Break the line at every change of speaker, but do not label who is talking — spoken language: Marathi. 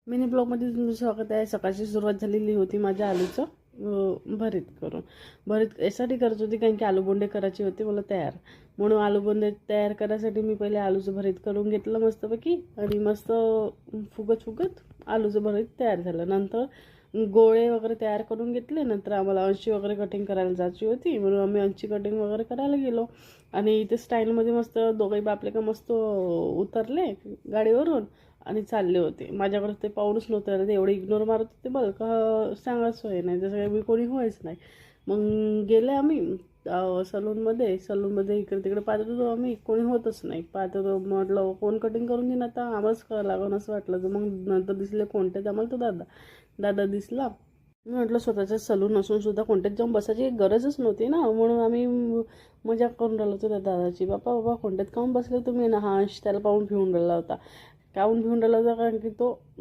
मिनी ब्लॉगमध्ये तुमचं स्वागत आहे. सकाळची सुरुवात झालेली होती माझ्या आलूचं भरीत करून. भरीत यासाठी करत होती कारण की आलूबोंडे करायचे होते मला तयार. म्हणून आलूबोंडे तयार करायसाठी मी पहिले आलूचं भरीत करून घेतलं मस्तपैकी आणि मस्त फुगत फुगत आलूचं भरीत तयार झालं. नंतर गोळे वगैरे तयार करून घेतले. नंतर आम्हाला अंशी वगैरे कटिंग करायला जायची होती म्हणून आम्ही अंशी कटिंग वगैरे करायला गेलो आणि इथे स्टाईलमध्ये मस्त दोघे बापले का मस्त उतरले गाडीवरून आणि चालले होते. माझ्याकडे ते पाऊलच नव्हतं, ते एवढे इग्नोर मारत होते बरं का सांगाच सोय नाही, जसं काही मी कोणी व्हायच नाही. मग गेले आम्ही सलूनमध्ये इकडे तिकडे पाहत होतो आम्ही, कोणी होतच नाही. पाहत होतो म्हटलं कोण कटिंग करून घेईन आता, आम्हालाच करावं लागेल असं वाटलं. तर मग नंतर दिसले कोणते आम्हाला तर दादा दिसला. मी म्हटलं स्वतःचं सलून असून सुद्धा कोणत्यात जाऊन बसायची गरजच नव्हती ना, म्हणून आम्ही मजाक करून राहिलो होतो त्या दादाची. बाबा कोणत्यात काऊन बसले तुम्ही ना. हा अंश त्याला पाहून भिवून राहिला होता. काहून भिवून राहिला होता कारण की तो